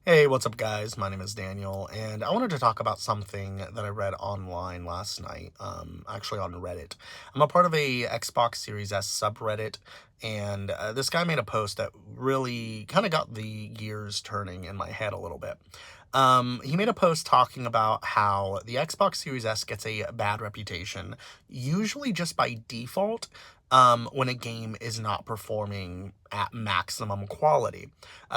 Hey, what's up, guys? My name is Daniel, and I wanted to talk about something that I read online last night, actually on Reddit. I'm a part of a Xbox Series S subreddit, and this guy made a post that really kind of got the gears turning in my head a little bit. He made a post talking about how the Xbox Series S gets a bad reputation, usually just by default, when a game is not performing at maximum quality.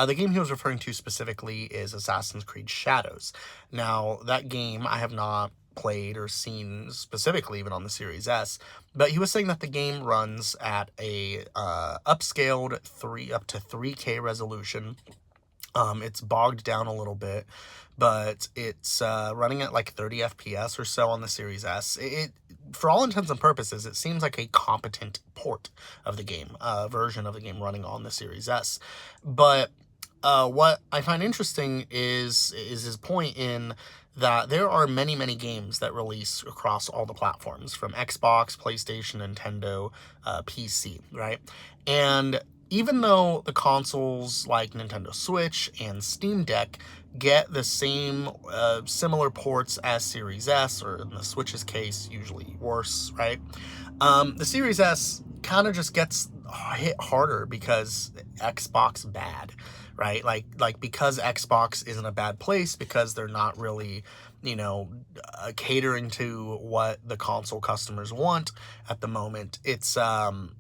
The game he was referring to specifically is Assassin's Creed Shadows. Now, that game I have not played or seen specifically even on the Series S, but he was saying that the game runs at a upscaled 3 up to 3K resolution. It's bogged down a little bit, but it's running at like 30 FPS or so on the Series S. For all intents and purposes, it seems like a competent port of the game, version of the game running on the Series S. But what I find interesting is his point in that there are many games that release across all the platforms, from Xbox, PlayStation, Nintendo, PC, right? And even though the consoles like Nintendo Switch and Steam Deck get the same similar ports as Series S, or in the Switch's case, usually worse, right? The Series S kind of just gets hit harder because Xbox bad, right? Like because Xbox is in a bad place, because they're not really, catering to what the console customers want at the moment. It's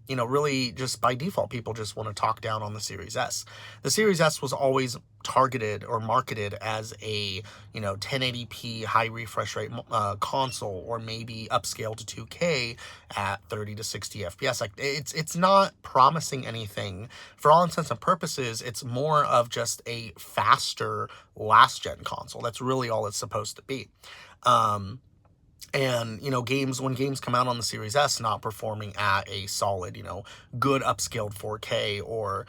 really just by default, people just want to talk down on the Series S. The Series S was always targeted or marketed as a 1080p high refresh rate console, or maybe upscale to 2K at 30 to 60 FPS. Like, it's not promising anything. For all intents and purposes, it's more of just a faster last gen console. That's really all it's supposed to be. And, when games come out on the Series S not performing at a solid, good upscaled 4K, or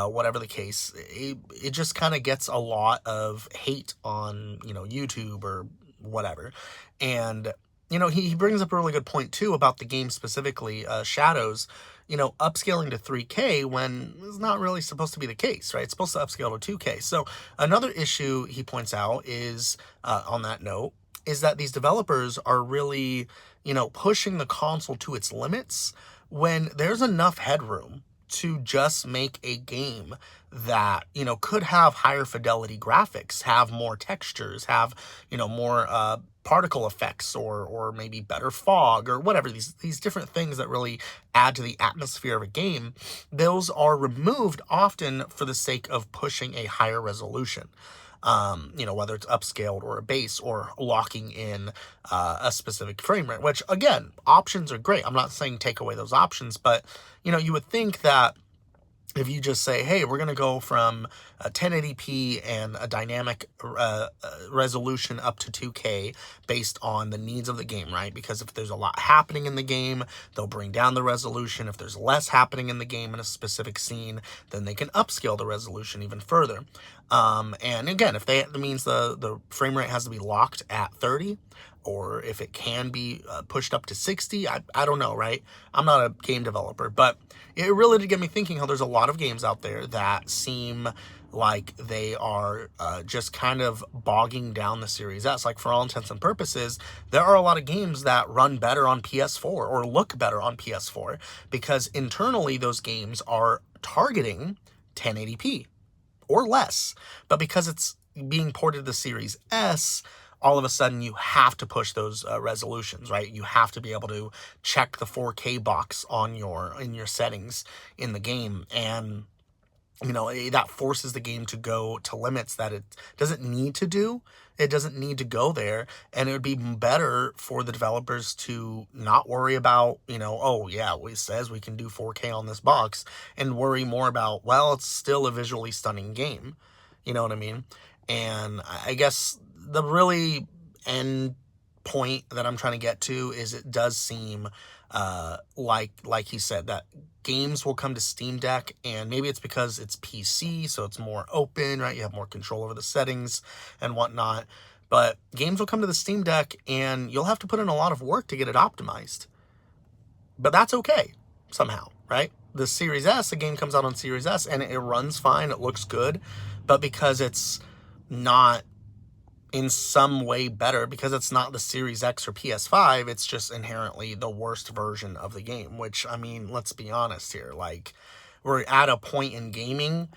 whatever the case, it just kind of gets a lot of hate on, YouTube or whatever. And, he brings up a really good point, too, about the game specifically, Shadows, upscaling to 3K when it's not really supposed to be the case, right? It's supposed to upscale to 2K. So another issue he points out is, on that note, is that these developers are really, pushing the console to its limits when there's enough headroom to just make a game that, could have higher fidelity graphics, have more textures, have, more particle effects, or maybe better fog, or whatever, these different things that really add to the atmosphere of a game. Those are removed often for the sake of pushing a higher resolution. Whether it's upscaled or a base, or locking in a specific frame rate, which, again, options are great. I'm not saying take away those options, but, you would think that if you just say, hey, we're going to go from 1080p and a dynamic resolution up to 2K based on the needs of the game, right? Because if there's a lot happening in the game, they'll bring down the resolution. If there's less happening in the game in a specific scene, then they can upscale the resolution even further. And again, if that means the frame rate has to be locked at 30, or if it can be pushed up to 60, I don't know, right? I'm not a game developer, but it really did get me thinking how there's a lot of games out there that seem like they are just kind of bogging down the Series S. Like, for all intents and purposes, there are a lot of games that run better on PS4 or look better on PS4 because internally those games are targeting 1080p or less. But because it's being ported to the Series S, all of a sudden you have to push those resolutions, right? You have to be able to check the 4K box in your settings in the game, and that forces the game to go to limits that it doesn't need to do. It doesn't need to go there, and it would be better for the developers to not worry about, oh yeah, it says we can do 4K on this box, and worry more about, well, it's still a visually stunning game. You know what I mean? And I guess the really end point that I'm trying to get to is, it does seem like he said, that games will come to Steam Deck, and maybe it's because it's PC, so it's more open, right? You have more control over the settings and whatnot. But games will come to the Steam Deck, and you'll have to put in a lot of work to get it optimized. But that's okay, somehow, right? The Series S, the game comes out on Series S, and it runs fine, it looks good, but because it's not in some way better because it's not the Series X or PS5. It's just inherently the worst version of the game, which, I mean, let's be honest here. Like, we're at a point in gaming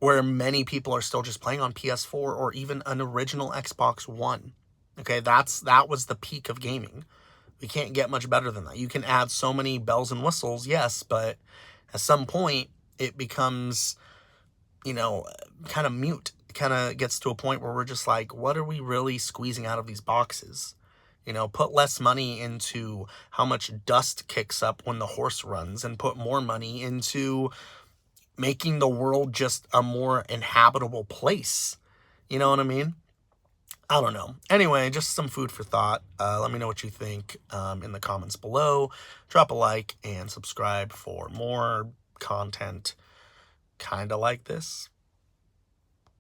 where many people are still just playing on PS4 or even an original Xbox One. Okay, that was the peak of gaming. We can't get much better than that. You can add so many bells and whistles, yes, but at some point it becomes, kind of mute. It kind of gets to a point where we're just like, what are we really squeezing out of these boxes? Put less money into how much dust kicks up when the horse runs and put more money into making the world just a more inhabitable place. You know what I mean? I don't know. Anyway, just some food for thought. Let me know what you think in the comments below. Drop a like and subscribe for more content kind of like this.